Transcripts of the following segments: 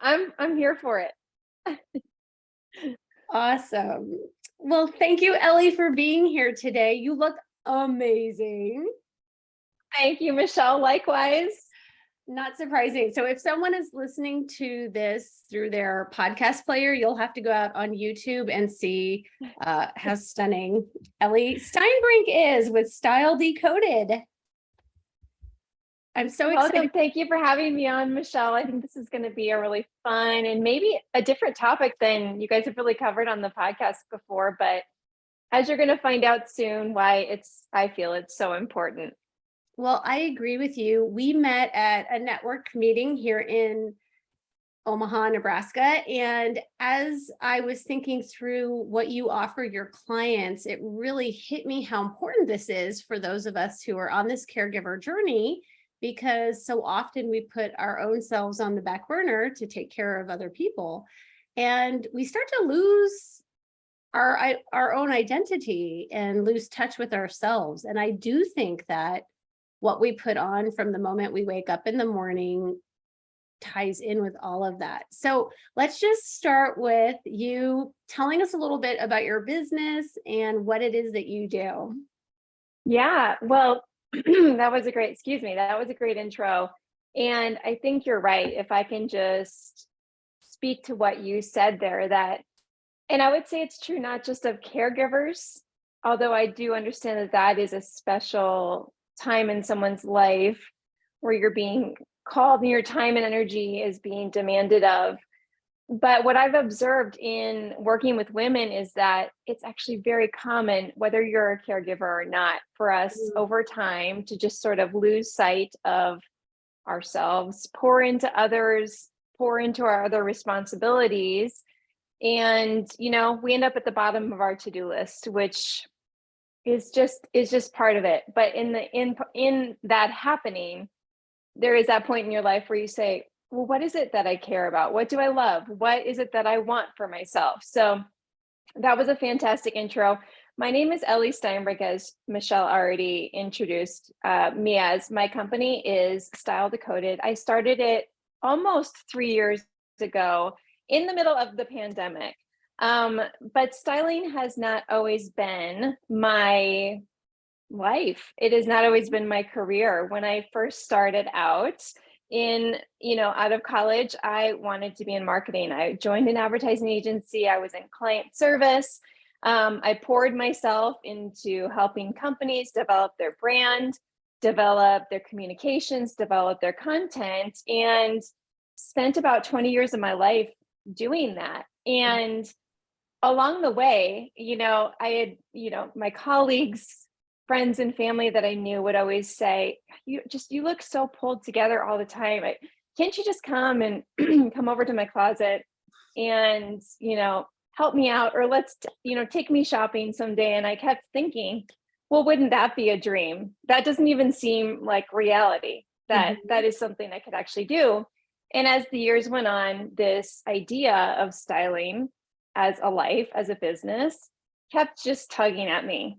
I'm here for it. Awesome. Well, thank you, Ellie, for being here today. You look amazing. Thank you, Michelle. Likewise. Not surprising. So, if someone is listening to this through their podcast player, you'll have to go out on YouTube and see how stunning Ellie Steinbrink is with Style Decoded. I'm so Welcome. excited. Thank you for having me on, Michelle. I think this is going to be a really fun and maybe a different topic than you guys have really covered on the podcast before. But as you're going to find out soon, why I feel it's so important. Well, I agree with you. We met at a network meeting here in Omaha, Nebraska. And as I was thinking through what you offer your clients, it really hit me how important this is for those of us who are on this caregiver journey, because so often we put our own selves on the back burner to take care of other people. And we start to lose our own identity and lose touch with ourselves. And I do think that what we put on from the moment we wake up in the morning ties in with all of that. So let's just start with you telling us a little bit about your business and what it is that you do. Yeah, well, that was a great intro. And I think you're right. If I can just speak to what you said there, and I would say it's true not just of caregivers, although I do understand that that is a special time in someone's life where you're being called and your time and energy is being demanded of. But what I've observed in working with women is that it's actually very common, whether you're a caregiver or not, for us over time to just sort of lose sight of ourselves, pour into others, pour into our other responsibilities. And, we end up at the bottom of our to-do list, which is just part of it. But in that happening, there is that point in your life where you say, well, what is it that I care about? What do I love? What is it that I want for myself? So that was a fantastic intro. My name is Ellie Steinbrink, as Michelle already introduced me as. My company is Style Decoded. I started it almost 3 years ago in the middle of the pandemic. But styling has not always been my life. It has not always been my career. When I first started out out of college, I wanted to be in marketing. I joined an advertising agency. I was in client service. I poured myself into helping companies develop their brand, develop their communications, develop their content, and spent about 20 years of my life doing that. And along the way, I had, my colleagues, friends and family that I knew would always say, you look so pulled together all the time. Can't you just come and come over to my closet and, help me out, or let's, take me shopping someday. And I kept thinking, well, wouldn't that be a dream? That doesn't even seem like reality, that is something I could actually do. And as the years went on, this idea of styling as a life, as a business, kept just tugging at me.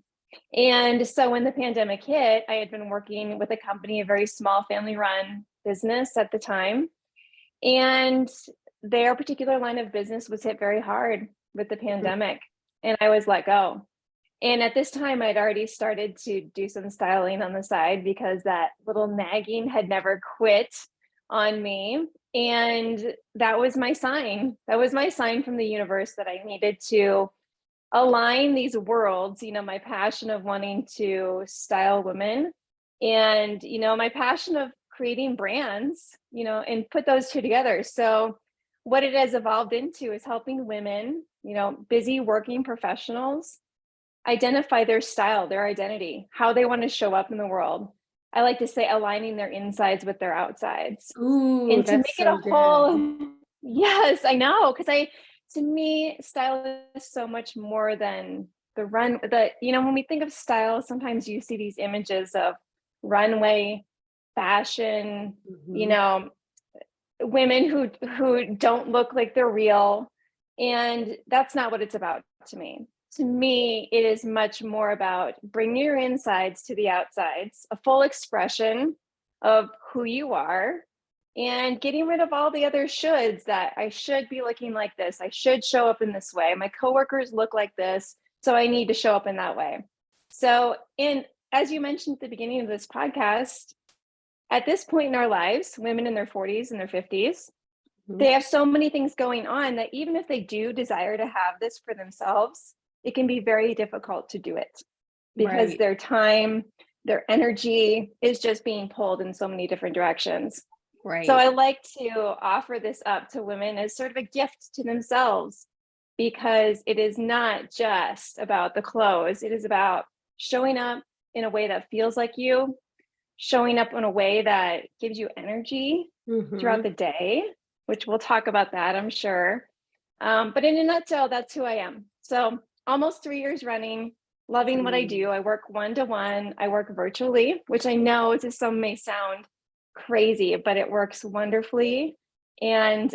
And so when the pandemic hit, I had been working with a company, a very small family-run business at the time. And their particular line of business was hit very hard with the pandemic, and I was let go. And at this time, I'd already started to do some styling on the side because that little nagging had never quit on me. And that was my sign. That was my sign from the universe that I needed to align these worlds, my passion of wanting to style women and, my passion of creating brands, and put those two together. So what it has evolved into is helping women, busy working professionals identify their style, their identity, how they want to show up in the world. I like to say aligning their insides with their outsides. Ooh, And to make that's it a so good. whole, yes, I know. To me, style is so much more than when we think of style, sometimes you see these images of runway fashion, women who don't look like they're real. And that's not what it's about to me. To me, it is much more about bringing your insides to the outsides, a full expression of who you are, and getting rid of all the other shoulds, that I should be looking like this. I should show up in this way. My coworkers look like this, so I need to show up in that way. So, as you mentioned at the beginning of this podcast, at this point in our lives, women in their 40s and their 50s, they have so many things going on that even if they do desire to have this for themselves, it can be very difficult to do it because Right. their time, their energy is just being pulled in so many different directions. So Right. I like to offer this up to women as sort of a gift to themselves, because it is not just about the clothes. It is about showing up in a way that feels like you, showing up in a way that gives you energy throughout Mm-hmm. the day, which we'll talk about that, I'm sure. But in a nutshell, that's who I am. So almost 3 years running, loving what I do. I work one-to-one. I work virtually, which I know to some may sound crazy, but it works wonderfully. And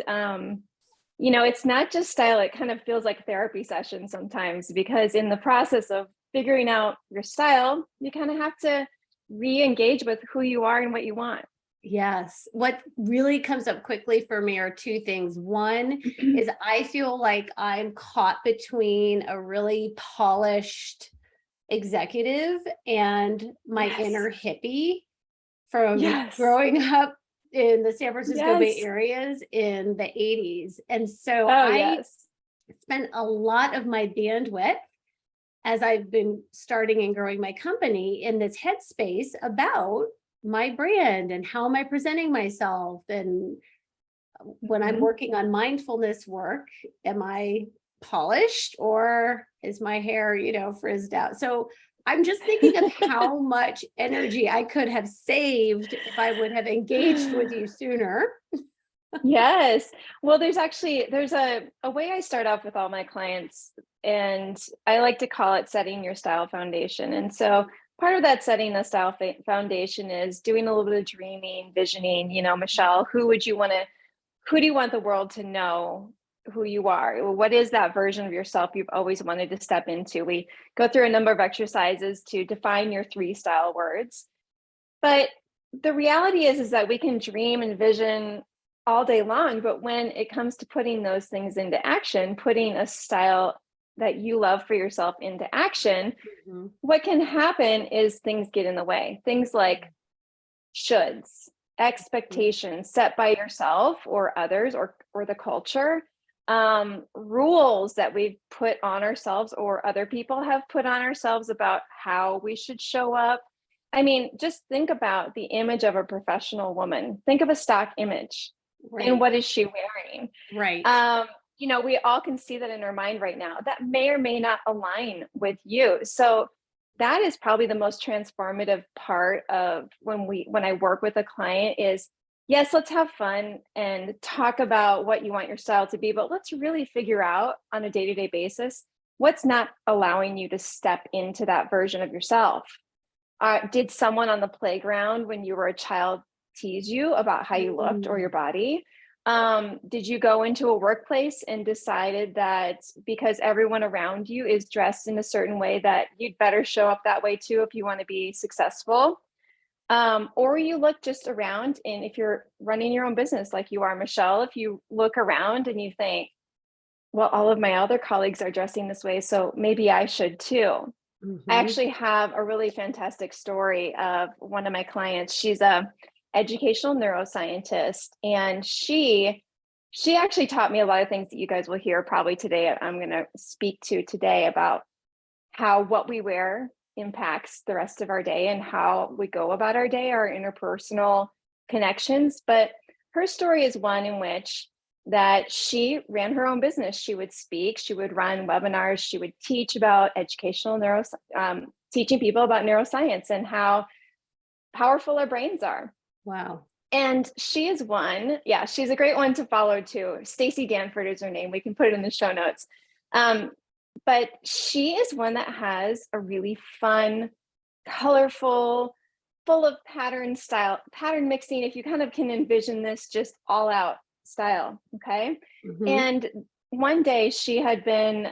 it's not just style. It kind of feels like a therapy session sometimes, because in the process of figuring out your style, you kind of have to re-engage with who you are and what you want. Yes. What really comes up quickly for me are two things. One is I feel like I'm caught between a really polished executive and my Yes. inner hippie from Yes. growing up in the San Francisco Bay Yes. Areas in the 80s. And so Oh, I yes. spent a lot of my bandwidth as I've been starting and growing my company in this headspace about my brand and how am I presenting myself. And when I'm Mhm. working on mindfulness work, am I polished or is my hair, frizzed out? So I'm just thinking of how much energy I could have saved if I would have engaged with you sooner. Yes. Well, there's a way I start off with all my clients, and I like to call it setting your style foundation. And so part of that setting the style foundation is doing a little bit of dreaming, visioning. Michelle, who do you want the world to know who you are? What is that version of yourself you've always wanted to step into? We go through a number of exercises to define your 3 style words. But the reality is that we can dream and vision all day long, but when it comes to putting those things into action, putting a style that you love for yourself into action, Mhm. what can happen is things get in the way. Things like shoulds, expectations set by yourself or others, or the culture, rules that we've put on ourselves or other people have put on ourselves about how we should show up. I mean, just think about the image of a professional woman. Think of a stock image, and Right, what is she wearing? right. um, we all can see that in our mind right now. That may or may not align with you. So that is probably the most transformative part of when I work with a client is, yes, let's have fun and talk about what you want your style to be, but let's really figure out on a day-to-day basis what's not allowing you to step into that version of yourself. Did someone on the playground when you were a child tease you about how you looked or your Mm. body? Did you go into a workplace and decided that because everyone around you is dressed in a certain way that you'd better show up that way too if you want to be successful? Or you look just around, and if you're running your own business like you are, Michelle, if you look around and you think, well, all of my other colleagues are dressing this way, so maybe I should too. I Mhm. actually have a really fantastic story of one of my clients. She's a educational neuroscientist, and she actually taught me a lot of things that you guys will hear probably today. I'm going to speak to today about how what we wear impacts the rest of our day and how we go about our day, our interpersonal connections. But her story is one in which that she ran her own business. She would speak, she would run webinars, she would teach about educational teaching people about neuroscience and how powerful our brains are. Wow. And she is one, yeah, she's a great one to follow too. Stacy Danford is her name. We can put it in the show notes. Um, but she is one that has a really fun, colorful, full of pattern mixing. If you kind of can envision this, just all out style. Okay. Mhm. And one day she had been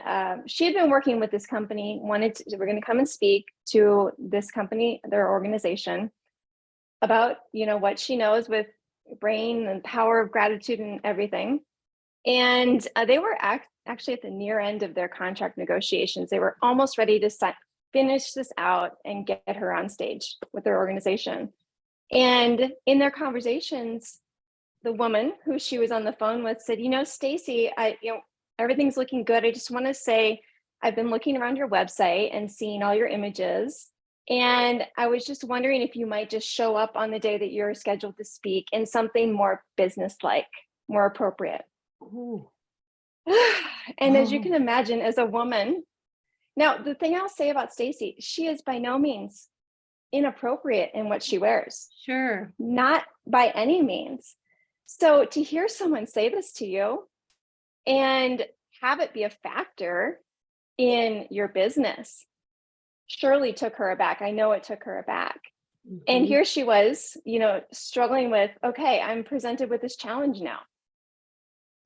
working with this company, we're going to come and speak to this company, their organization, about what she knows with brain and power of gratitude and everything. And they were actually at the near end of their contract negotiations. They were almost ready to finish this out and get her on stage with their organization. And in their conversations, the woman who she was on the phone with said, Stacy, everything's looking good. I just want to say, I've been looking around your website and seeing all your images. And I was just wondering if you might just show up on the day that you're scheduled to speak in something more business-like, more appropriate. Ooh. And as you can imagine, as a woman, now the thing I'll say about Stacy, she is by no means inappropriate in what she wears. Sure. Not by any means. So to hear someone say this to you and have it be a factor in your business surely took her aback. I know it took her aback. Mm-hmm. And here she was, struggling with, okay, I'm presented with this challenge now.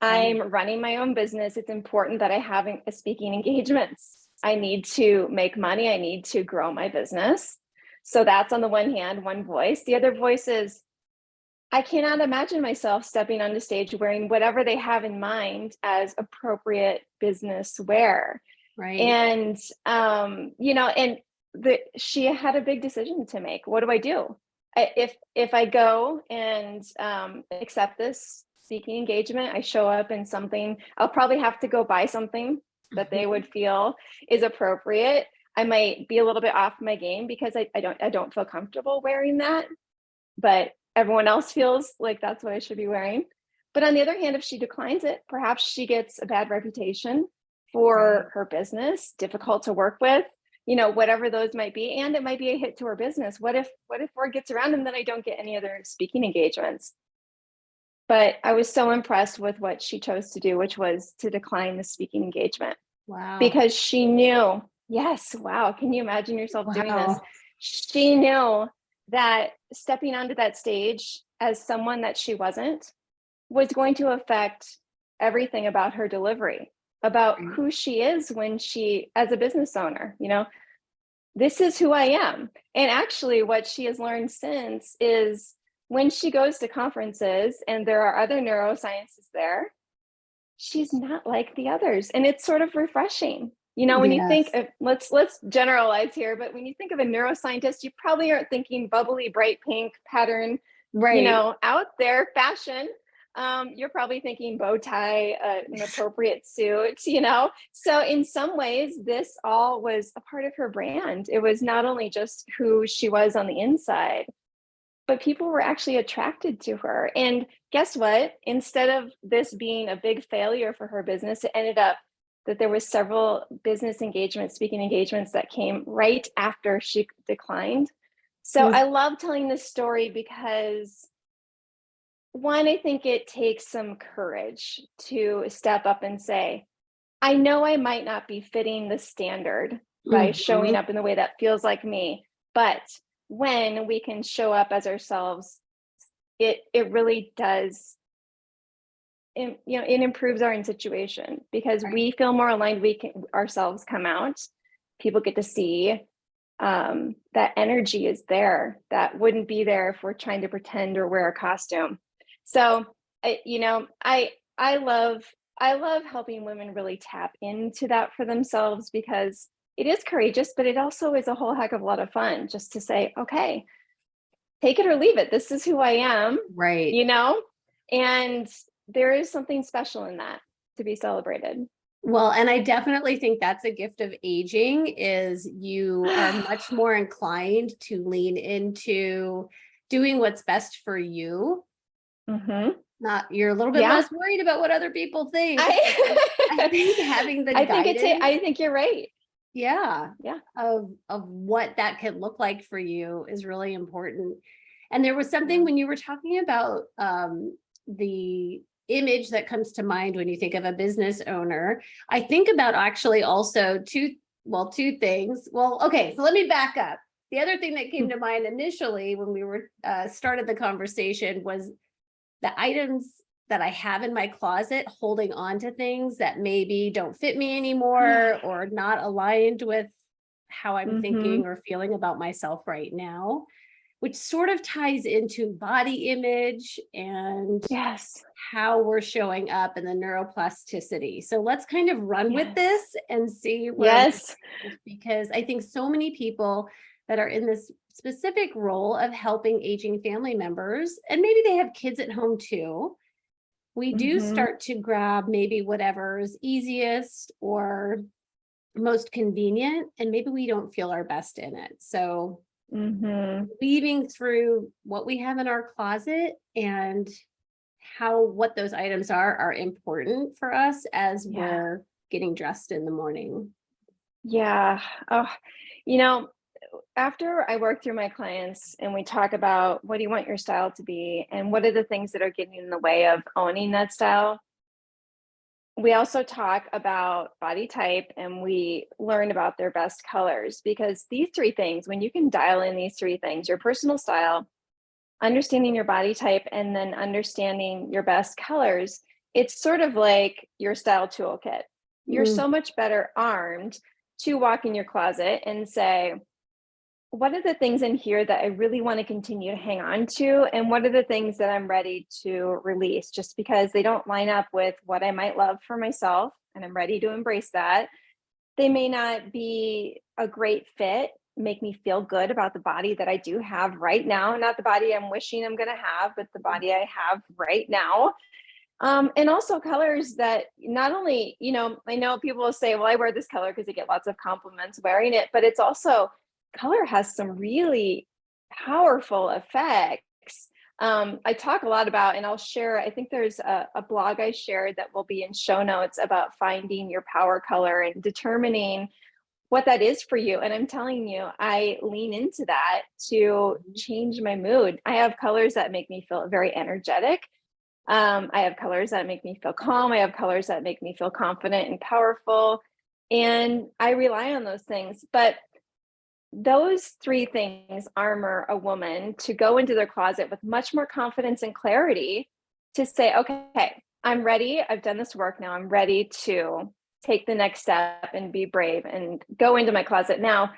I'm running my own business. It's important that I have a speaking engagements. I need to make money. I need to grow my business. So that's on the one hand, one voice. The other voice is, I cannot imagine myself stepping on the stage wearing whatever they have in mind as appropriate business wear. Right. And, she had a big decision to make. What do I do? If I go and accept this speaking engagement, I show up in something, I'll probably have to go buy something that they would feel is appropriate. I might be a little bit off my game because I don't feel comfortable wearing that, but everyone else feels like that's what I should be wearing. But on the other hand, if she declines it, perhaps she gets a bad reputation for her business, difficult to work with, whatever those might be. And it might be a hit to her business. What if word gets around and then I don't get any other speaking engagements? But I was so impressed with what she chose to do, which was to decline the speaking engagement. Wow. Because she knew, yes, wow. Can you imagine yourself doing this? She knew that stepping onto that stage as someone that she wasn't was going to affect everything about her delivery, about who she is when she, as a business owner, this is who I am. And actually what she has learned since is when she goes to conferences and there are other neuroscientists there, she's not like the others. And it's sort of refreshing. When you think of, let's generalize here, but when you think of a neuroscientist, you probably aren't thinking bubbly, bright pink pattern, out there fashion. You're probably thinking bow tie, an appropriate suit, So in some ways, this all was a part of her brand. It was not only just who she was on the inside, but people were actually attracted to her. And guess what? Instead of this being a big failure for her business, it ended up that there was several business engagements, speaking engagements that came right after she declined. So I love telling this story because one, I think it takes some courage to step up and say, I know I might not be fitting the standard by showing up in the way that feels like me, but when we can show up as ourselves, it really does, it improves our situation because we feel more aligned. We can ourselves come out. People get to see that energy is there that wouldn't be there if we're trying to pretend or wear a costume. So, I love helping women really tap into that for themselves because it is courageous, but it also is a whole heck of a lot of fun just to say, okay, take it or leave it. This is who I am. Right. And there is something special in that to be celebrated. Well, and I definitely think that's a gift of aging is you are much more inclined to lean into doing what's best for you. Not you're a little bit less worried about what other people think. I think having the guidance. I think you're right. Yeah. Of what that could look like for you is really important. And there was something when you were talking about the image that comes to mind when you think of a business owner. I think about actually also two things. Well, okay, so let me back up. The other thing that came to mind initially when we were started the conversation was the items that I have in my closet holding on to things that maybe don't fit me anymore or not aligned with how I'm thinking or feeling about myself right now, which sort of ties into body image and Yes. how we're showing up and the neuroplasticity. So let's kind of run with Yes. this and see where, Yes. because I think so many people that are in this specific role of helping aging family members, and maybe they have kids at home too, we do Mhm. start to grab maybe whatever's easiest or most convenient, and maybe we don't feel our best in it. So Mhm. weaving through what we have in our closet and what those items are important for us as Yeah. we're getting dressed in the morning. Yeah. Oh, you know, after I work through my clients and we talk about what do you want your style to be and what are the things that are getting in the way of owning that style, we also talk about body type and we learn about their best colors because these three things, when you can dial in these three things, your personal style, understanding your body type, and then understanding your best colors, it's sort of like your style toolkit. You're Mm, so much better armed to walk in your closet and say, what are the things in here that I really want to continue to hang on to? And what are the things that I'm ready to release just because they don't line up with what I might love for myself? And I'm ready to embrace that. They may not be a great fit, make me feel good about the body that I do have right now, not the body I'm wishing I'm going to have, but the body I have right now. And also colors that not only, I know people will say, well, I wear this color because I get lots of compliments wearing it, but it's also color has some really powerful effects. I talk a lot about, and I'll share, I think there's a blog I shared that will be in show notes about finding your power color and determining what that is for you. And I'm telling you, I lean into that to change my mood. I have colors that make me feel very energetic. I have colors that make me feel calm. I have colors that make me feel confident and powerful. And I rely on those things. But those three things armor a woman to go into their closet with much more confidence and clarity to say, okay, I'm ready. I've done this work now. I'm ready to take the next step and be brave and go into my closet. Now,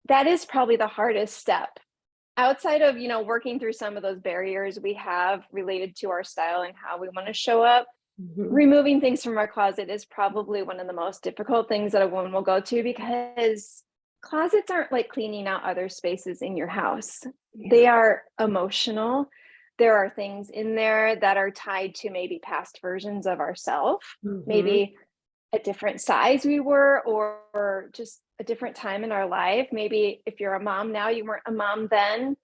that is probably the hardest step outside of, working through some of those barriers we have related to our style and how we want to show up. mhm. Removing things from our closet is probably one of the most difficult things that a woman will go to because closets aren't like cleaning out other spaces in your house. Yeah. They are emotional. There are things in there that are tied to maybe past versions of ourselves, Mhm. maybe a different size we were, or just a different time in our life. Maybe if you're a mom now, you weren't a mom then.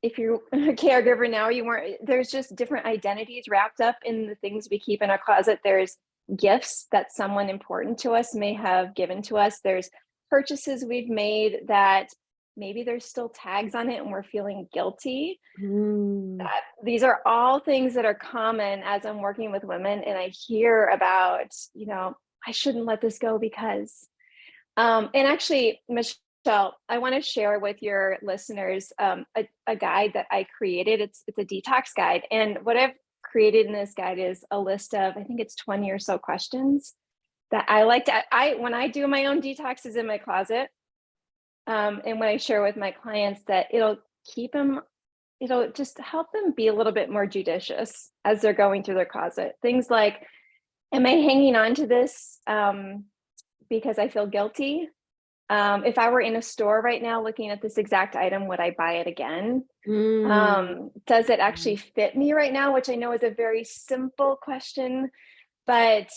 If you're a caregiver now, you weren't. There's just different identities wrapped up in the things we keep in our closet. There's gifts that someone important to us may have given to us. There's purchases we've made that maybe there's still tags on it and we're feeling guilty. Mm. That these are all things that are common as I'm working with women and I hear about, I shouldn't let this go because and actually, Michelle, I want to share with your listeners a guide that I created. It's a detox guide, and what I've created in this guide is a list of I think it's 20 or so questions that I like to. I when I do my own detoxes in my closet, and when I share with my clients that it'll just help them be a little bit more judicious as they're going through their closet. Things like, am I hanging on to this because I feel guilty? If I were in a store right now looking at this exact item, would I buy it again? Mm. Does it actually fit me right now? Which I know is a very simple question, but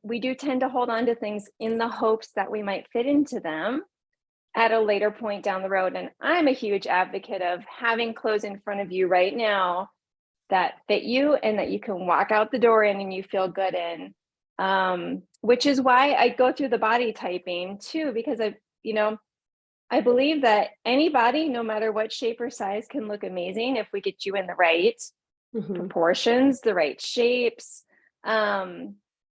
we do tend to hold on to things in the hopes that we might fit into them at a later point down the road. And I'm a huge advocate of having clothes in front of you right now that fit you and that you can walk out the door in and you feel good in. Which is why I go through the body typing too, because I believe that any body, no matter what shape or size, can look amazing if we get you in the right Mhm. proportions, the right shapes. Um,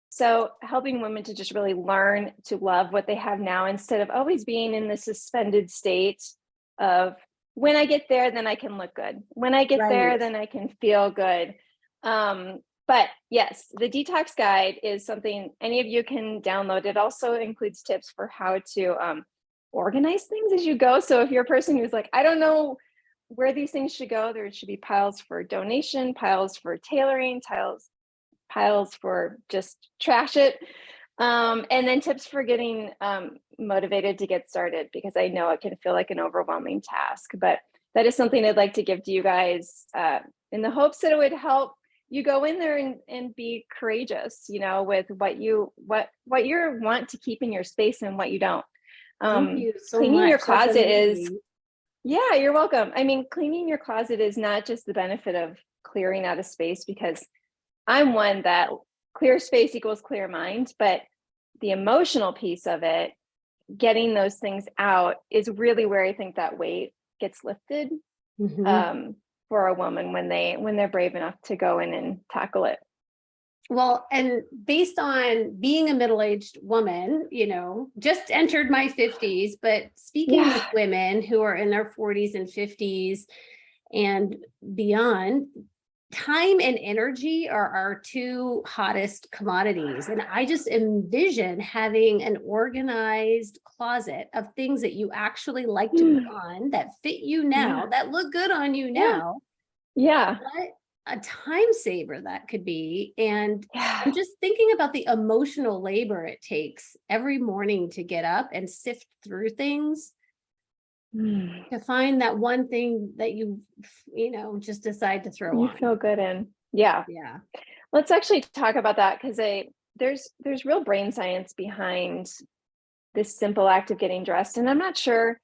so helping women to just really learn to love what they have now instead of always being in the suspended state of when I get there, then I can look good. When I get there, Right. then I can feel good. But yes, the detox guide is something any of you can download. It also includes tips for how to organize things as you go. So if you're a person who's like, I don't know where these things should go. There should be piles for donation, piles for tailoring, piles for just trash it. And then tips for getting motivated to get started, because I know it can feel like an overwhelming task, but that is something I'd like to give to you guys in the hopes that it would help you go in there and be courageous, with what you want to keep in your space and what you don't. Thank you so Cleaning your much. That's closet is, amazing. yeah, you're welcome. I mean, cleaning your closet is not just the benefit of clearing out a space, because I'm one that clear space equals clear mind, but the emotional piece of it, getting those things out, is really where I think that weight gets lifted for a woman when they're brave enough to go in and tackle it. Well, and based on being a middle-aged woman, just entered my 50s, but speaking with women who are in their 40s and 50s and beyond, time and energy are our two hottest commodities. And I just envision having an organized closet of things that you actually like to put on, that fit you now, that look good on you now. Yeah. What a time saver that could be. And I'm just thinking about the emotional labor it takes every morning to get up and sift through things to find that one thing that you just decide to throw on. You feel good in. Yeah. Let's actually talk about that, because there's real brain science behind this simple act of getting dressed. And I'm not sure,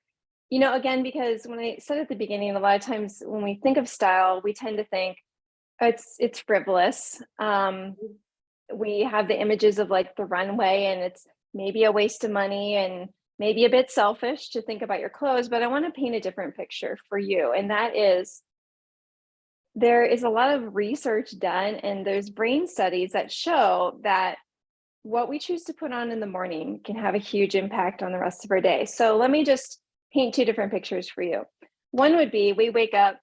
again, because when I said at the beginning, a lot of times when we think of style, we tend to think it's frivolous. We have the images of like the runway, and it's maybe a waste of money and maybe a bit selfish to think about your clothes. But I want to paint a different picture for you. And that is, there is a lot of research done, and there's brain studies that show that what we choose to put on in the morning can have a huge impact on the rest of our day. So let me just paint two different pictures for you. One would be, we wake up,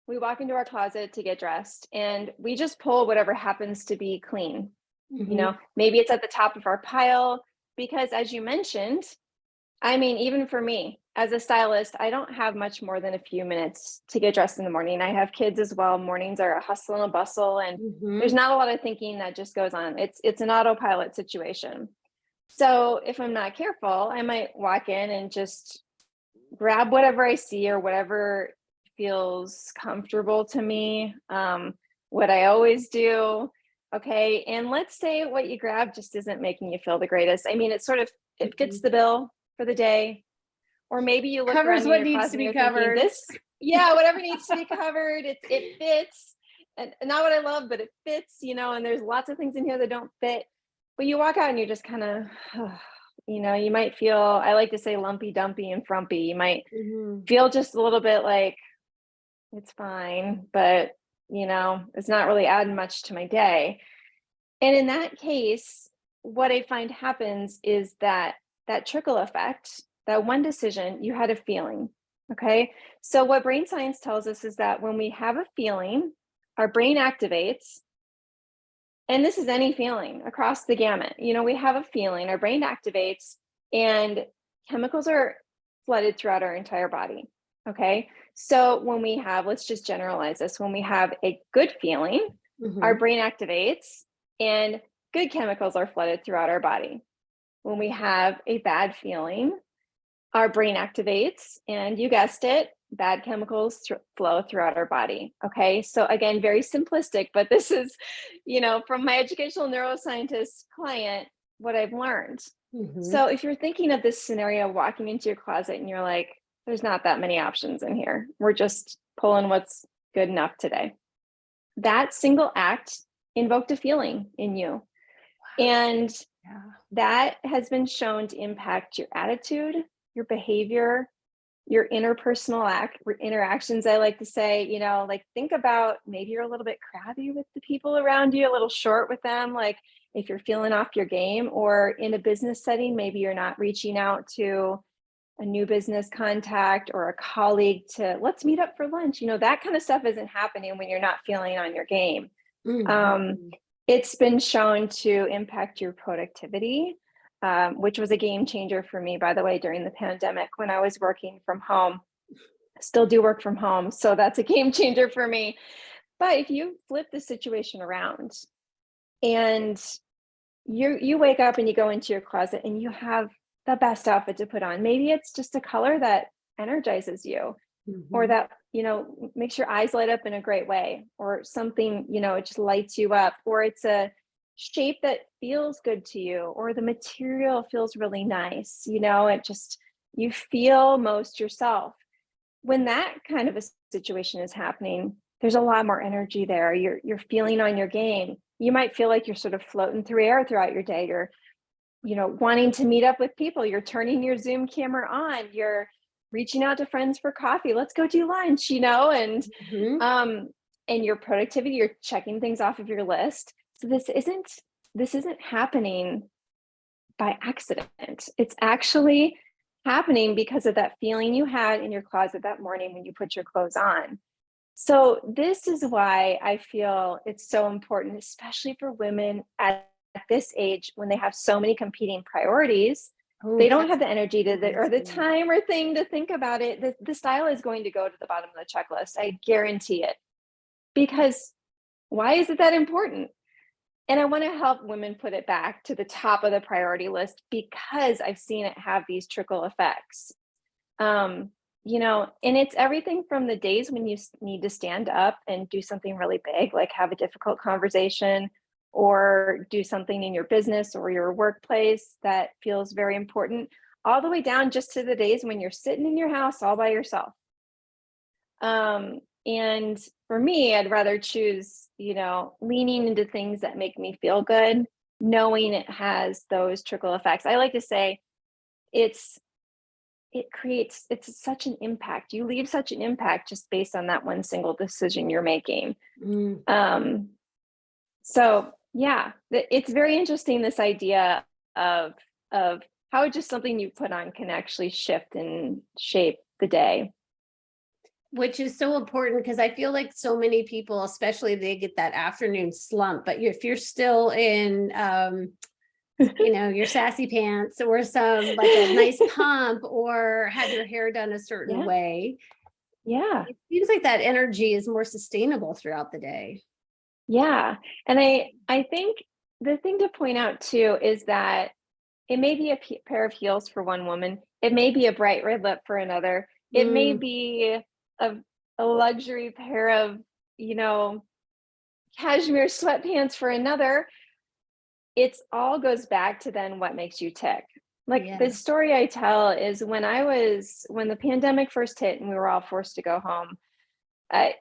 we walk into our closet to get dressed, and we just pull whatever happens to be clean. Maybe it's at the top of our pile, because as you mentioned, I mean, even for me as a stylist, I don't have much more than a few minutes to get dressed in the morning. I have kids as well. Mornings are a hustle and a bustle, and there's not a lot of thinking that just goes on. It's an autopilot situation. So if I'm not careful, I might walk in and just grab whatever I see or whatever feels comfortable to me. What I always do. Okay. And let's say what you grab just isn't making you feel the greatest. I mean, it fits the bill for the day. Or maybe you look covers around what your needs closet to be and you're covered. Thinking, whatever needs to be covered, it fits. And not what I love, but it fits, and there's lots of things in here that don't fit. But you walk out and you're just kind of, you might feel, I like to say, lumpy, dumpy, and frumpy. You might feel just a little bit like, it's fine, but it's not really adding much to my day. And in that case, what I find happens is that trickle effect, that one decision, you had a feeling. Okay. So what brain science tells us is that when we have a feeling, our brain activates. And this is any feeling across the gamut. We have a feeling, our brain activates, and chemicals are flooded throughout our entire body. Okay. So when we have, let's just generalize this, when we have a good feeling, our brain activates and good chemicals are flooded throughout our body. When we have a bad feeling, our brain activates, and you guessed it, bad chemicals flow throughout our body. Okay. So again, very simplistic, but this is, from my educational neuroscientist client, what I've learned. So if you're thinking of this scenario, walking into your closet and you're like, there's not that many options in here, we're just pulling what's good enough today. That single act invoked a feeling in you. And that has been shown to impact your attitude, your behavior, your interpersonal interactions. I like to say, think about, maybe you're a little bit crabby with the people around you, a little short with them. Like if you're feeling off your game, or in a business setting, maybe you're not reaching out to a new business contact or a colleague to, let's meet up for lunch. That kind of stuff isn't happening when you're not feeling on your game. It's been shown to impact your productivity, which was a game changer for me, by the way, during the pandemic when I was working from home. Still do work from home. So that's a game changer for me. But if you flip the situation around and you wake up and you go into your closet and you have the best outfit to put on. Maybe it's just a color that energizes you or Mhm. that, makes your eyes light up in a great way or something, it just lights you up or it's a shape that feels good to you or the material feels really nice, it just you feel most yourself. When that kind of a situation is happening, there's a lot more energy there. You're feeling on your game. You might feel like you're sort of floating through air throughout your day. You're, wanting to meet up with people. You're turning your Zoom camera on. You're reaching out to friends for coffee. Let's go do lunch, Mhm. um, and your productivity, you're checking things off of your list. So this isn't happening by accident. It's actually happening because of that feeling you had in your closet that morning when you put your clothes on. So, this is why I feel it's so important, especially for women at this age when they have so many competing priorities. They Oh, don't that's have the energy or that's the good. time or thing to think about it. The style is going to go to the bottom of the checklist. I guarantee it. Because why is it that important? And I want to help women put it back to the top of the priority list because I've seen it have these trickle effects. And it's everything from the days when you need to stand up and do something really big, like have a difficult conversation or do something in your business or your workplace that feels very important, all the way down just to the days when you're sitting in your house all by yourself. And for me, I'd rather choose, leaning into things that make me feel good, knowing it has those trickle effects. I like to say it's it's such an impact. You leave such an impact just based on that one single decision you're making. Mm. Um, so yeah, it's very interesting this idea of of how just something you put on can actually shift and shape the day. Which is so important because I feel like so many people, especially they get that afternoon slump, but if you're still in, your sassy pants or some like a nice pump or have your hair done a certain Yeah, way, yeah, it seems like that energy is more sustainable throughout the day. yeah. And I think the thing to point out too is that it may be a pair of heels for one woman. It may be a bright red lip for another. It may Mm, be a, a luxury pair of, you know, cashmere sweatpants for another. It's all goes back to then what makes you tick. Like the yeah. story I tell is when the pandemic first hit and we were all forced to go home. I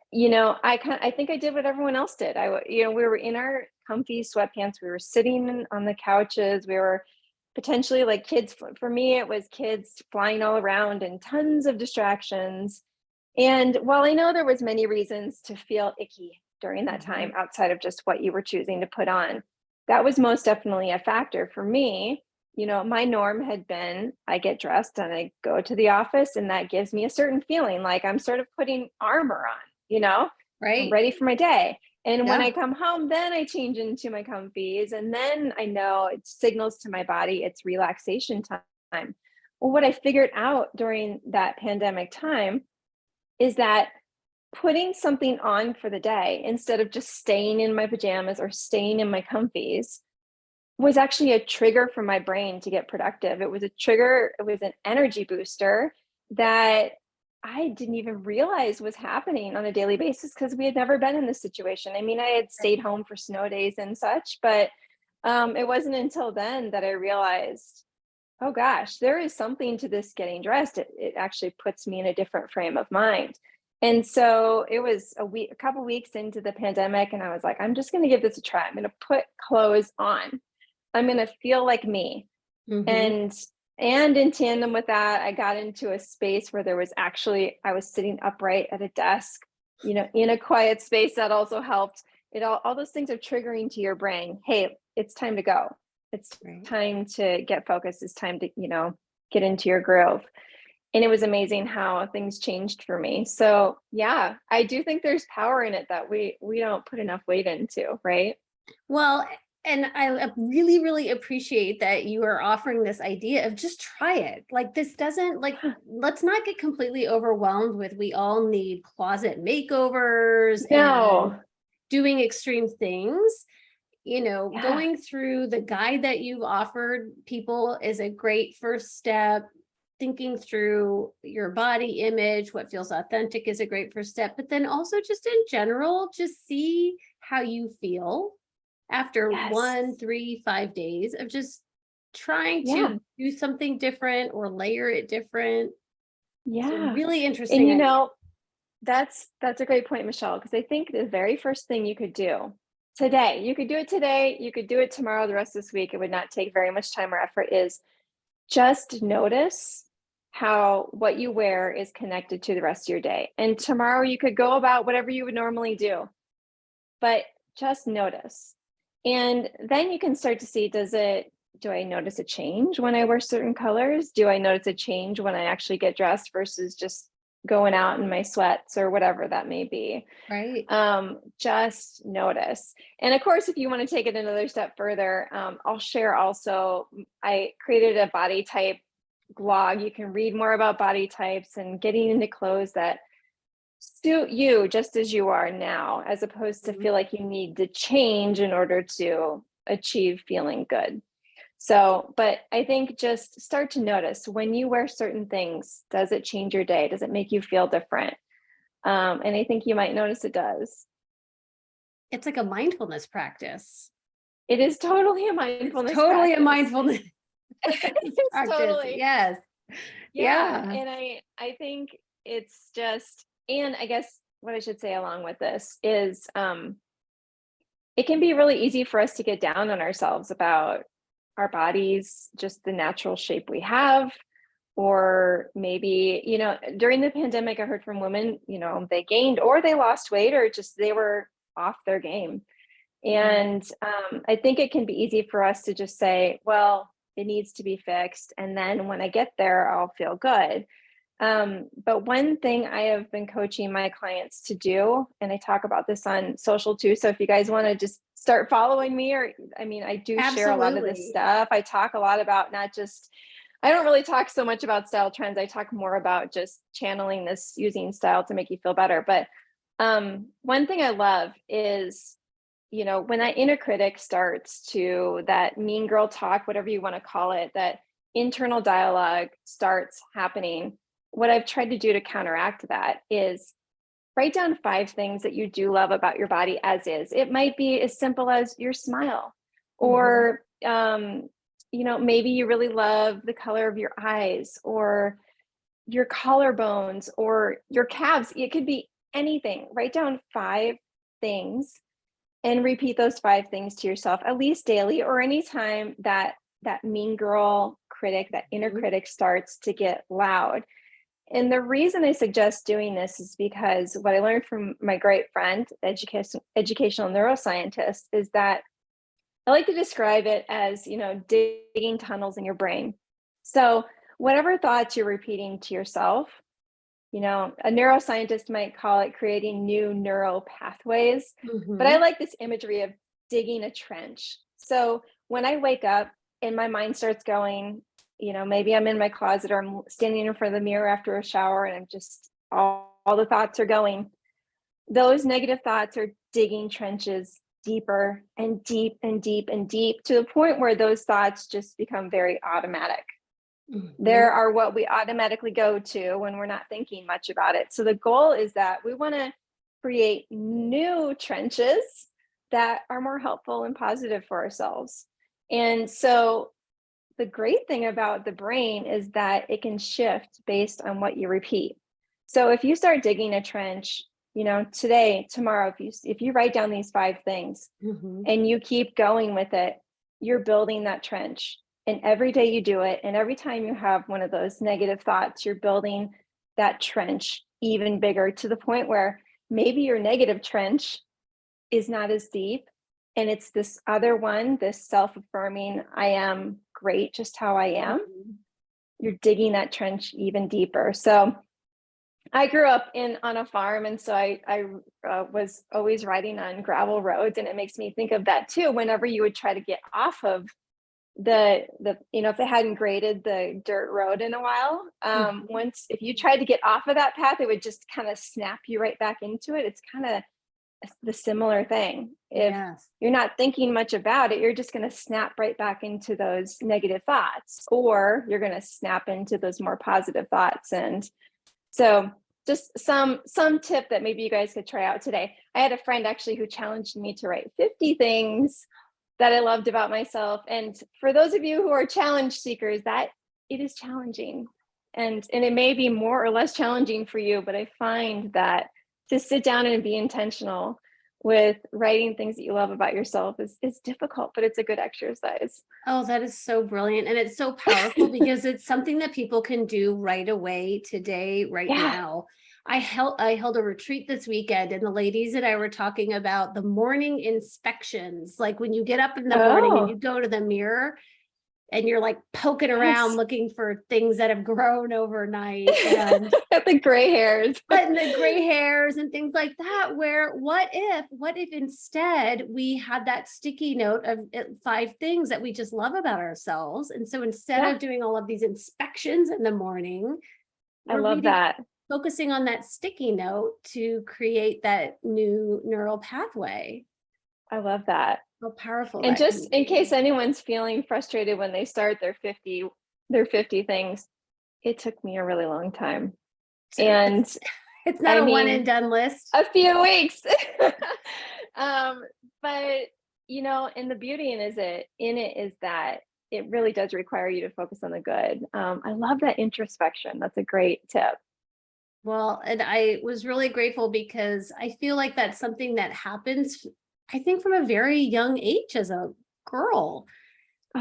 think I did what everyone else did. We were in our comfy sweatpants. We were sitting on the couches. We were potentially like kids. For me, it was kids flying all around and tons of distractions. And while I know there was many reasons to feel icky during that time Mhm. outside of just what you were choosing to put on, that was most definitely a factor for me. My norm had been I get dressed and I go to the office, and that gives me a certain feeling like I'm sort of putting armor on, I'm Right. ready for my day. And when I Yeah. come home, then I change into my comfies, and then I know it signals to my body it's relaxation time. Well, what I figured out during that pandemic time is that putting something on for the day instead of just staying in my pajamas or staying in my comfies was actually a trigger for my brain to get productive. It was a trigger, it was an energy booster that I didn't even realize was happening on a daily basis because we had never been in this situation. I mean, I had stayed home for snow days and such, but it wasn't until then that I realized, oh gosh, there is something to this getting dressed. It actually puts me in a different frame of mind. And so it was a couple weeks into the pandemic, and I was like, I'm just going to give this a try. I'm going to put clothes on. I'm going to feel like me. Hmm. And and in tandem with that, I got into a space where I was sitting upright at a desk, in a quiet space. That also helped. All those things are triggering to your brain. Hey, it's time to go. It's Right. time to get focused. It's time to, get into your groove. And it was amazing how things changed for me. So yeah, I do think there's power in it that we don't put enough weight into, right? Well, And I really, really appreciate that you are offering this idea of just try it. Like this doesn't like, let's not get completely overwhelmed with, we all need closet makeovers and No. doing extreme things. Yeah. Going through the guide that you've offered people is a great first step. Thinking through your body image, what feels authentic is a great first step, but then also just in general, just see how you feel after Yes. 1, 3, 5 days of just trying Yeah. to do something different or layer it different. So Yeah. really And interesting idea. that's a great point, Michelle, because I think the very first thing you could do today, you could do it today, you could do it tomorrow, the rest of this week, it would not take very much time or effort, is just notice how what you wear is connected to the rest of your day. And tomorrow you could go about whatever you would normally do, but just notice. And then you can start to see, do I notice a change when I wear certain colors? Do I notice a change when I actually get dressed versus just going out in my sweats or whatever that may be? Right. Just notice. And of course, if you want to take it another step further, I'll share also, I created a body type blog. You can read more about body types and getting into clothes that suit you just as you are now, as opposed to feel like you need to change in order to achieve feeling good. So, but I think just start to notice when you wear certain things, does it change your day? Does it make you feel different? And I think you might notice it does. It's like a mindfulness practice. It is totally a It's mindfulness totally a practice. mindfulness It's practice. totally, Yes. yeah. Yeah. And I think it's just, and I guess what I should say along with this is it can be really easy for us to get down on ourselves about our bodies, just the natural shape we have. Or maybe, during the pandemic, I heard from women, they gained or they lost weight or just they were off their game. Yeah. And I think it can be easy for us to just say, well, it needs to be fixed. And then when I get there, I'll feel good. But one thing I have been coaching my clients to do, and I talk about this on social too. So if you guys want to just start following me, or I mean, I do share a lot of this Absolutely. stuff. I talk a lot about not just, I don't really talk so much about style trends. I talk more about just channeling this, using style to make you feel better. But one thing I love is, when that inner critic starts to, that mean girl talk, whatever you want to call it, that internal dialogue starts happening, what I've tried to do to counteract that is write down 5 things that you do love about your body as is. It might be as simple as your smile, Mhm. or maybe you really love the color of your eyes, or your collarbones, or your calves. It could be anything. Write down 5 things and repeat those 5 things to yourself at least daily, or anytime that mean girl critic, that inner Mhm. critic starts to get loud. And the reason I suggest doing this is because what I learned from my great friend, educational neuroscientist, is that I like to describe it as, digging tunnels in your brain. So whatever thoughts you're repeating to yourself, a neuroscientist might call it creating new neural pathways. But I Mhm. like this imagery of digging a trench. So when I wake up and my mind starts going, maybe I'm in my closet or I'm standing in front of the mirror after a shower and I'm just, all the thoughts are going. Those negative thoughts are digging trenches deeper and deep and deep and deep, to the point where those thoughts just become very automatic. Mhm. There are what we automatically go to when we're not thinking much about it. So the goal is that we want to create new trenches that are more helpful and positive for ourselves. And so the great thing about the brain is that it can shift based on what you repeat. So if you start digging a trench, today, tomorrow, if you write down these 5 things Mhm. and you keep going with it, you're building that trench. And every day you do it, and every time you have one of those negative thoughts, you're building that trench even bigger, to the point where maybe your negative trench is not as deep. And it's this other one, this self affirming, I am great just how I am. Mhm. You're digging that trench even deeper. So I grew up on a farm, and so I was always riding on gravel roads, and it makes me think of that too. Whenever you would try to get off of the if they hadn't graded the dirt road in a while, Mhm. once if you tried to get off of that path, it would just kind of snap you right back into it. It's kind of the similar thing. If Yes. you're not thinking much about it, you're just going to snap right back into those negative thoughts, or you're going to snap into those more positive thoughts. And so just some tip that maybe you guys could try out today. I had a friend actually who challenged me to write 50 things that I loved about myself. And for those of you who are challenge seekers, that it is challenging. And it may be more or less challenging for you, but I find that to sit down and be intentional with writing things that you love about yourself is difficult, but it's a good exercise. Oh, that is so brilliant. And it's so powerful because it's something that people can do right away, today, right Yeah. now. I held a retreat this weekend, and the ladies and I were talking about the morning inspections. Like when you get up in the morning and you Oh, go to the mirror and you're like poking around yes. looking for things that have grown overnight. And The gray hairs. but the gray hairs and things like that, where what if instead we had that sticky note of 5 things that we just love about ourselves? And so instead Yeah, of doing all of these inspections in the morning, I we're love reading, that. focusing on that sticky note to create that new neural pathway. I love that. How powerful And that can just in be. case anyone's feeling frustrated when they start their 50 things, it took me a really long time. So And it's not I a one and mean, done list. a few weeks. um, but and the beauty in it is that it really does require you to focus on the good. I love that introspection. That's a great tip. Well, and I was really grateful because I feel like that's something that happens, I think, from a very young age as a girl,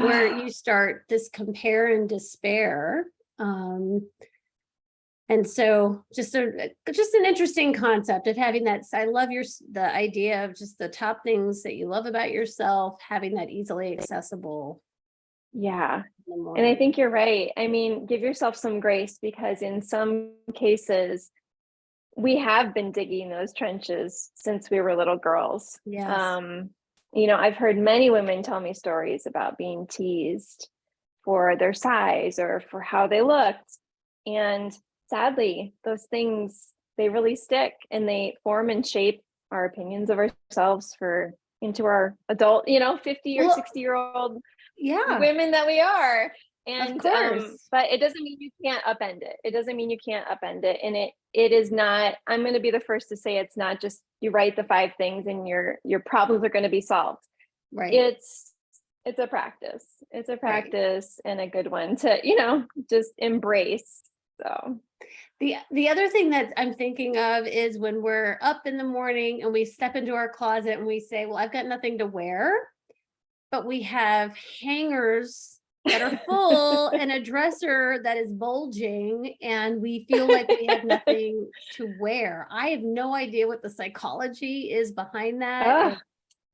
where you start this compare and despair. Um, and so just an interesting concept of having that. I love the idea of just the top things that you love about yourself, having that easily accessible Yeah. in the And I morning. think you're right. I mean, give yourself some grace because in some cases, we have been digging those trenches since we were little girls. Yes. Um, I've heard many women tell me stories about being teased for their size or for how they looked. And sadly, those things, they really stick and they form and shape our opinions of ourselves for into our adult, 50 or Well, 60-year-old yeah, women that we are. of And course. but it doesn't mean you can't upend it. It doesn't mean you can't upend it. And it is not, I'm going to be the first to say it's not just you write the 5 things and your problems are going to be solved. Right. It's it's a practice. It's a Right. practice and a good one to, just embrace. So, The other thing that I'm thinking of is when we're up in the morning and we step into our closet and we say, "Well, I've got nothing to wear," but we have hangers that are full and a dresser that is bulging, and we feel like we have nothing to wear. I have no idea what the psychology is behind that, oh, if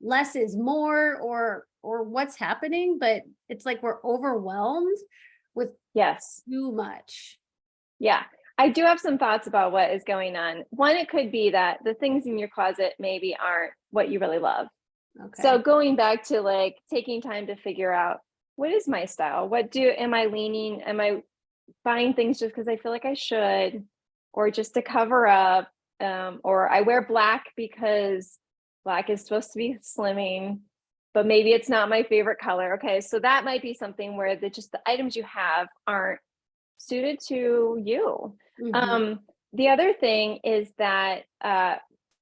less is more or what's happening, but it's like we're overwhelmed with yes. too much. Yeah. I do have some thoughts about what is going on. One, it could be that the things in your closet maybe aren't what you really love. So Okay. going back to like taking time to figure out what is my style? Am I leaning? Am I buying things just because I feel like I should, or just to cover up? Or I wear black because black is supposed to be slimming, but maybe it's not my favorite color. Okay, so that might be something where the items you have aren't suited to you. Mhm. Um, the other thing is that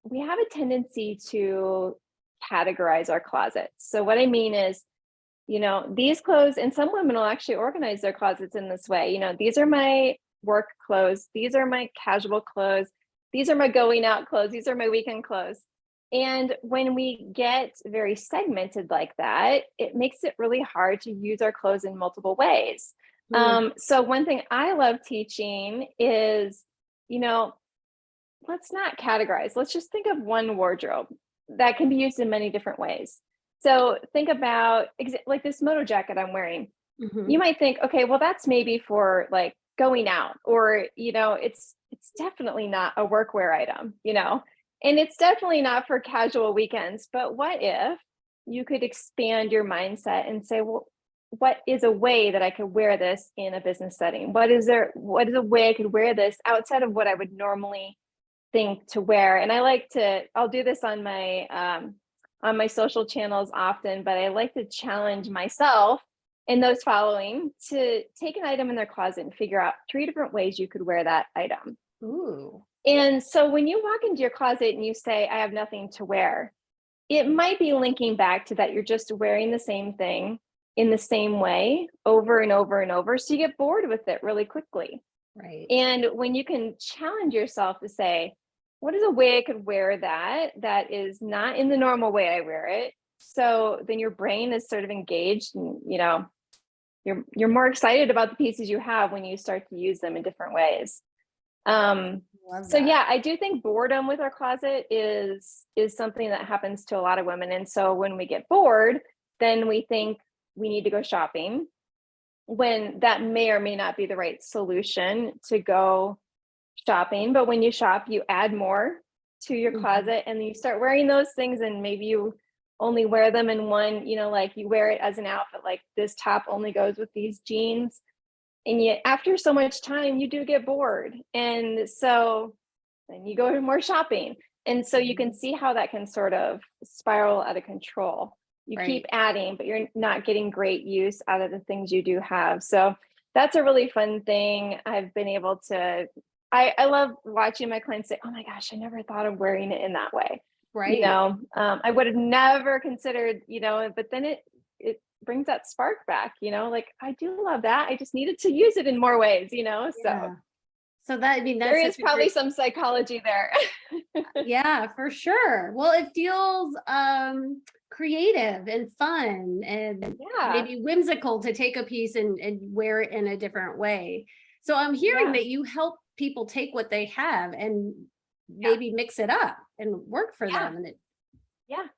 we have a tendency to categorize our closets. So what I mean is, these clothes, and some women will actually organize their closets in this way. These are my work clothes, these are my casual clothes, these are my going out clothes, these are my weekend clothes. And when we get very segmented like that, it makes it really hard to use our clothes in multiple ways. Mm. So one thing I love teaching is, you know, let's not categorize. Let's just think of one wardrobe that can be used in many different ways. So think about like this moto jacket I'm wearing. You Mhm. might think, okay, well, that's maybe for like going out, or, it's definitely not a workwear item, and it's definitely not for casual weekends. But what if you could expand your mindset and say, well, what is a way that I could wear this in a business setting? What is a way I could wear this outside of what I would normally think to wear? And I'll do this on my social channels often, but I like to challenge myself and those following to take an item in their closet and figure out 3 different ways you could wear that item. Ooh. And so when you walk into your closet and you say, I have nothing to wear, it might be linking back to that you're just wearing the same thing in the same way over and over and over. So you get bored with it really quickly. Right. And when you can challenge yourself to say, what is a way I could wear that is not in the normal way I wear it? So then your brain is sort of engaged, and you're more excited about the pieces you have when you start to use them in different ways. Love So that. yeah, I do think boredom with our closet is something that happens to a lot of women. And so when we get bored, then we think we need to go shopping, when that may or may not be the right solution to go shopping. But when you shop, you add more to your Mhm. closet, and then you start wearing those things, and maybe you only wear them in one, like you wear it as an outfit, like this top only goes with these jeans. And yet after so much time, you do get bored. And so then you go to more shopping. And so you can see how that can sort of spiral out of control. You keep Right. adding, but you're not getting great use out of the things you do have. So that's a really fun thing. I've been able to, I love watching my clients say, oh my gosh, I never thought of wearing it in that way. Right. I would have never considered, but then it brings that spark back, like I do love that. I just needed to use it in more ways, so Yeah. So that, I mean, there that's is such a probably great, some psychology there. yeah, for sure. Well, it feels creative and fun and Yeah. maybe whimsical to take a piece and wear it in a different way. So I'm hearing Yeah. that you help people take what they have and Yeah. maybe mix it up and work for Yeah. them. And it, Yeah.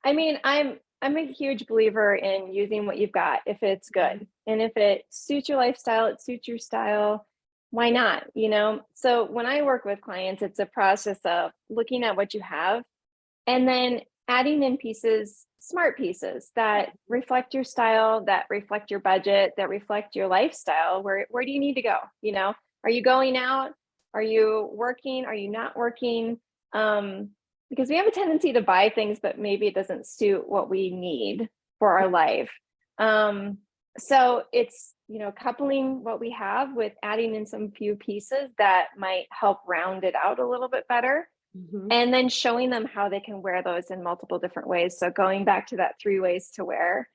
I mean, I'm a huge believer in using what you've got if it's Mhm. good. And if it suits your lifestyle, it suits your style, why not? So when I work with clients, it's a process of looking at what you have and then adding in pieces, smart pieces that reflect your style, that reflect your budget, that reflect your lifestyle. Where do you need to go? Are you going out? Are you working? Are you not working? Because we have a tendency to buy things, but maybe it doesn't suit what we need for our life. So it's, coupling what we have with adding in some few pieces that might help round it out a little bit better, Mhm. and then showing them how they can wear those in multiple different ways. So going back to that 3 ways to wear,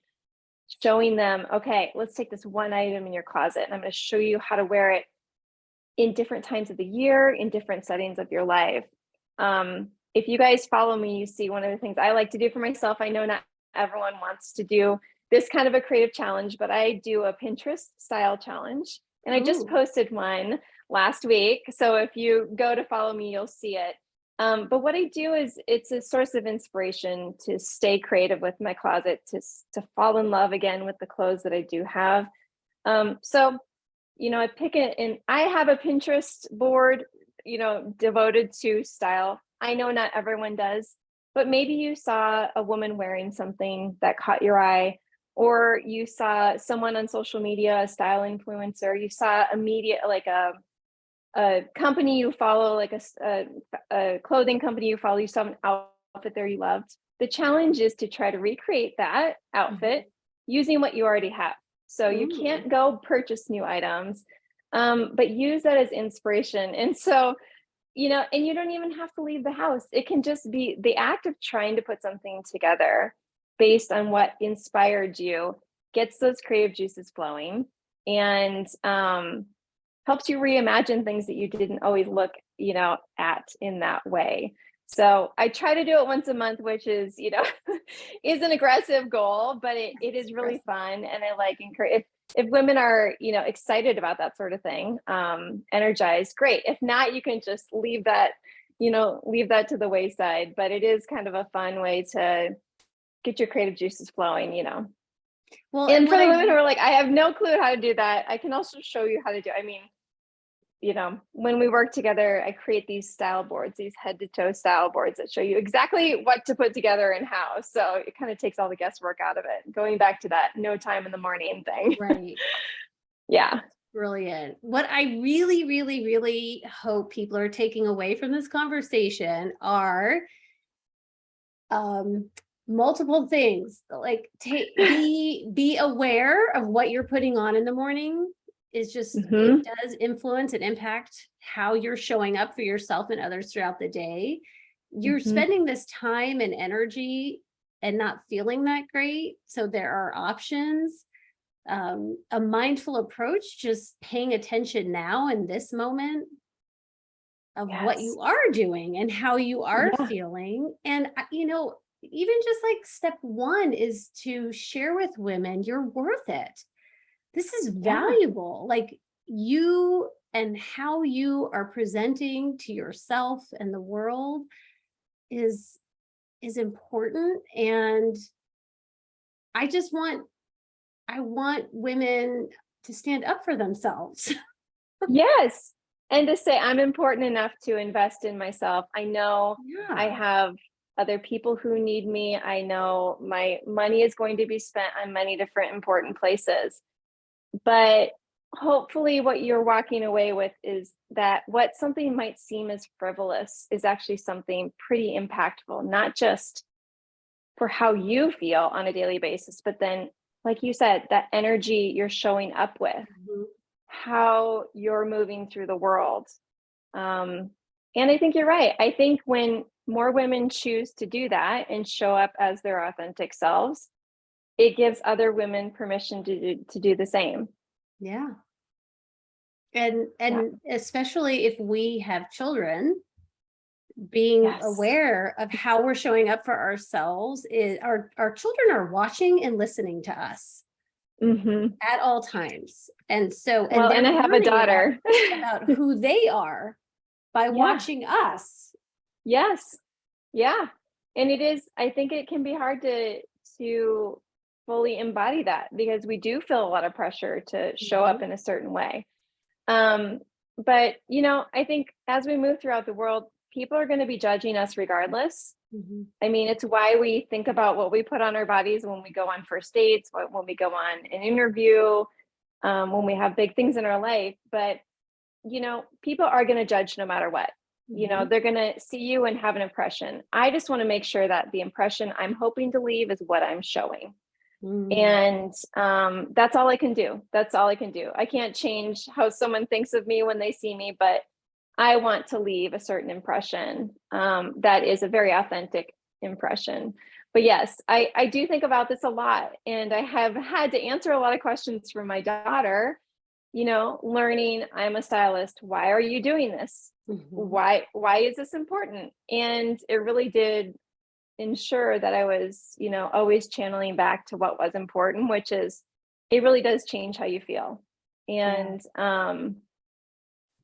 showing them, okay, let's take this one item in your closet and I'm going to show you how to wear it in different times of the year, in different settings of your life. If you guys follow me, you see one of the things I like to do for myself. I know not everyone wants to do this kind of a creative challenge, but I do a Pinterest style challenge. And I just Ooh. posted one last week. So if you go to follow me, you'll see it. But what I do is it's a source of inspiration to stay creative with my closet, to fall in love again with the clothes that I do have. So I pick it, and I have a Pinterest board, devoted to style. I know not everyone does, but maybe you saw a woman wearing something that caught your eye, or you saw someone on social media, a style influencer, you saw a media, like a company you follow, like a clothing company you follow, you saw an outfit there you loved. The challenge is to try to recreate that outfit Mhm. using what you already have. So you Ooh. can't go purchase new items, but use that as inspiration. And so, and you don't even have to leave the house. It can just be the act of trying to put something together based on what inspired you, gets those creative juices flowing, and helps you reimagine things that you didn't always look, at in that way. So I try to do it once a month, which is, is an aggressive goal, but it is really Aggressive. fun. And I like encourage, if women are, excited about that sort of thing, energized, great. If not, you can just leave that to the wayside. But it is kind of a fun way to get your creative juices flowing. Well, and And for what the I women who are like, I have no clue how to do that, I can also show you how to do. I mean, when we work together, I create these style boards, these head to toe style boards that show you exactly what to put together and how. So it kind of takes all the guesswork out of it. Going back to that no time in the morning thing. Right. Yeah. Brilliant. What I really, really, really hope people are taking away from this conversation are multiple things. Like be aware of what you're putting on in the morning. Is just Mhm. it does influence and impact how you're showing up for yourself and others throughout the day. You're Mhm. spending this time and energy and not feeling that great. So there are options. A mindful approach, just paying attention now in this moment of what Yes. you are doing and how you are Yeah. feeling. And, even just like step one is to share with women you're worth it. This is Yeah. valuable. Like you and how you are presenting to yourself and the world is important. And I just want I want women to stand up for themselves. Yes. And to say I'm important enough to invest in myself. I know I Yeah. have other people who need me. I know my money is going to be spent on many different important places. But hopefully, what you're walking away with is that what something might seem as frivolous is actually something pretty impactful, not just for how you feel on a daily basis, but then, like you said, that energy you're showing up with, Mhm. how you're moving through the world. Um, and I think you're right. I think when more women choose to do that and show up as their authentic selves, it gives other women permission to do the same. Yeah. And Yeah. especially if we have children, being Yes. aware of how we're showing up for ourselves is our children are watching and listening to us Hmm. at all times. And so, and Well, they're and I have a learning daughter. about who they are by Yeah. watching us. Yes. Yeah. And it is, I think it can be hard to fully embody that because we do feel a lot of pressure to show up Mhm. in a certain way. But I think as we move throughout the world, people are going to be judging us regardless. Mhm. I mean, it's why we think about what we put on our bodies when we go on first dates, when we go on an interview, when we have big things in our life. But people are going to judge no matter what. Mhm. They're going to see you and have an impression. I just want to make sure that the impression I'm hoping to leave is what I'm showing. Mm. And that's all I can do. That's all I can do. I can't change how someone thinks of me when they see me, but I want to leave a certain impression that is a very authentic impression. But yes, I do think about this a lot. And I have had to answer a lot of questions from my daughter, learning I'm a stylist. Why are you doing this? Mhm. Why is this important? And it really did ensure that I was, always channeling back to what was important, which is it really does change how you feel. Yeah. And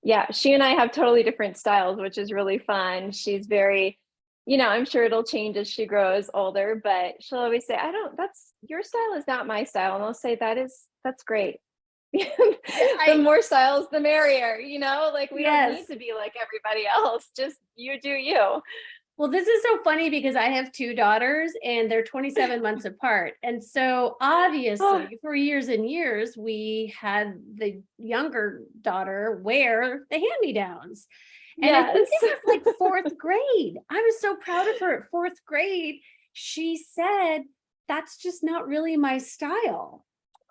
yeah, she and I have totally different styles, which is really fun. She's very, I'm sure it'll change as she grows older, but she'll always say, I don't, that's your style is not my style. And I'll say, that's great. The I more styles, the merrier, like we don't need Yes. to be like everybody else. Just you do you. Well, this is so funny because I have two daughters and they're 27 months apart. And so Oh, obviously for years and years, we had the younger daughter wear the hand-me-downs. And I think yes. it was like fourth grade. I was so proud of her at fourth grade. She said, that's just not really my style.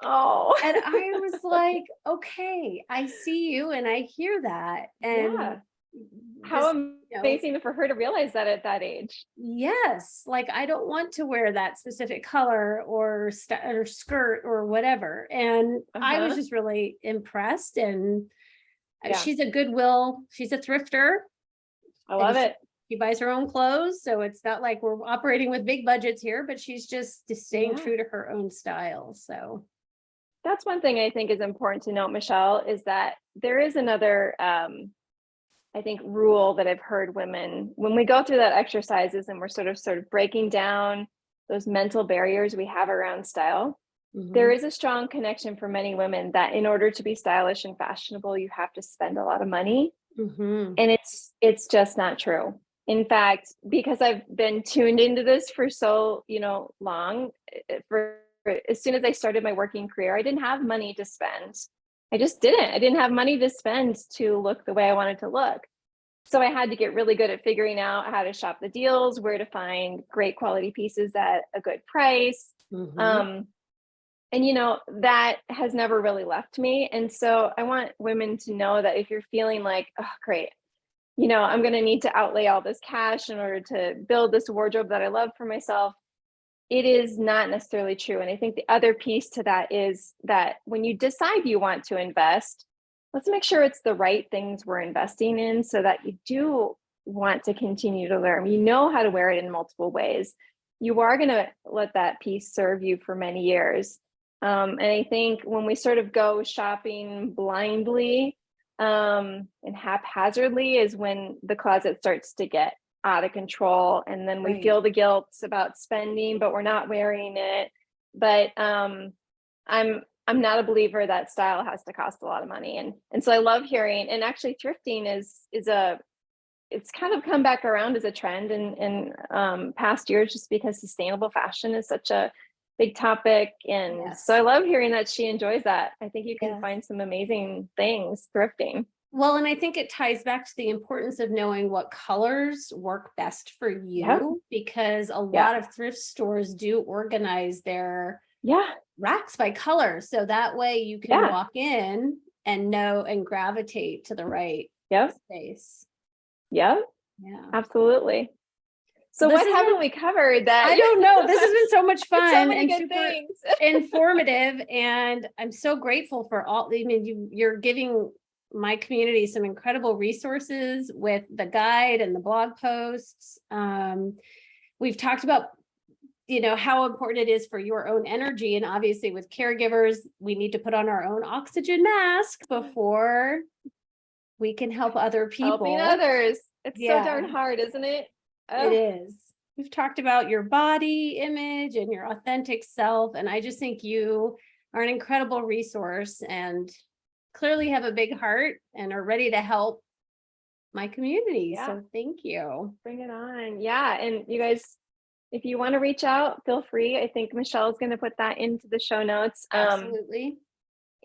Oh, And I was like, okay, I see you and I hear that. And yeah. How this, amazing for her to realize that at that age. yes, like I don't want to wear that specific color or or skirt or whatever. And I was Uh-huh. just really impressed. And Yeah. she's a Goodwill, she's a thrifter, I and love it. she buys her own clothes. So it's not like we're operating with big budgets here, but she's just staying Yeah. true to her own style. So That's one thing I think is important to note, Michelle, is that there is another I think rule that I've heard women when we go through that exercises and we're sort of breaking down those mental barriers we have around style. there is a strong connection for many women that in order to be stylish and fashionable, you have to spend a lot of money. Mhm. And it's just not true. In fact, because I've been tuned into this for so, long, for as soon as I started my working career, I didn't have money to spend. I just didn't. I didn't have money to spend to look the way I wanted to look. So I had to get really good at figuring out how to shop the deals, where to find great quality pieces at a good price. Mhm. Um, and that has never really left me. And so I want women to know that if you're feeling like, oh, great, I'm going to need to outlay all this cash in order to build this wardrobe that I love for myself, it is not necessarily true. And I think the other piece to that is that when you decide you want to invest, let's make sure it's the right things we're investing in so that you do want to continue to learn. You know how to wear it in multiple ways. You are going to let that piece serve you for many years. And I think when we sort of go shopping blindly and haphazardly is when the closet starts to get out of control, and then we Right. feel the guilt about spending, but we're not wearing it. But I'm not a believer that style has to cost a lot of money, and so I love hearing. And actually, thrifting is it's kind of come back around as a trend in past years, just because sustainable fashion is such a big topic. And so Yes. I love hearing that she enjoys that. I think you can Yes. find some amazing things thrifting. Well, and I think it ties back to the importance of knowing what colors work best for Yeah, you, because a yeah, lot of thrift stores do organize their yeah, racks by color. So that way you can yeah, walk in and know and gravitate to the right yep, space. yep, Yeah. absolutely. So Well, this what has haven't been, we covered that I don't know. This has been so much so fun many and good super things? informative. And I'm so grateful for all, I mean, you're giving my community some incredible resources with the guide and the blog posts. We've talked about, how important it is for your own energy. And obviously with caregivers, we need to put on our own oxygen mask before we can help other Helping people. others. It's so Yeah, darn hard, isn't it? it Oh, is. We've talked about your body image and your authentic self. And I just think you are an incredible resource and clearly have a big heart and are ready to help my community. yeah, So thank you. bring it on. Yeah, and you guys, if you want to reach out, feel free. I think Michelle's going to put that into the show notes. Absolutely.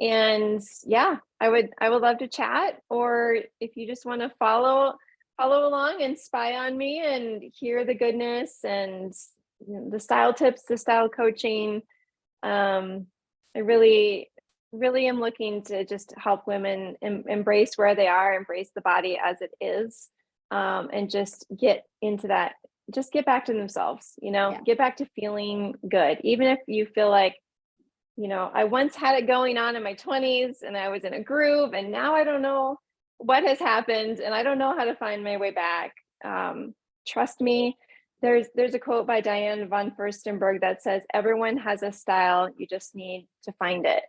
And yeah, I would love to chat, or if you just want to follow along and spy on me and hear the goodness and the style tips, the style coaching. I really am looking to just help women embrace where they are, embrace the body as it is, and just get into that, just get back to themselves, Yeah. get back to feeling good. Even if you feel like, I once had it going on in my 20s and I was in a groove, and now I don't know what has happened and I don't know how to find my way back. Trust me, there's a quote by Diane von Furstenberg that says, everyone has a style, you just need to find it.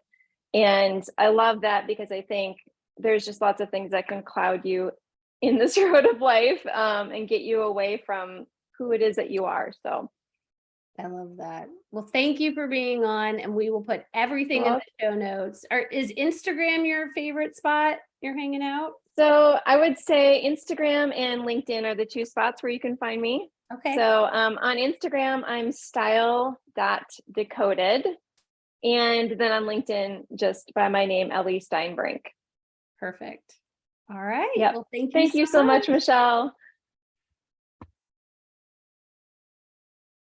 And I love that, because I think there's just lots of things that can cloud you in this road of life, and get you away from who it is that you are. So I love that. Well, thank you for being on, and we will put everything in well, the show notes. Is Instagram your favorite spot you're hanging out? so I would say Instagram and LinkedIn are the two spots where you can find me. Okay, So on Instagram, I'm style.decoded. And then on LinkedIn, just by my name, Ellie Steinbrink. perfect. All right. Yep. Well, thank you Thank so you so much. much, Michelle.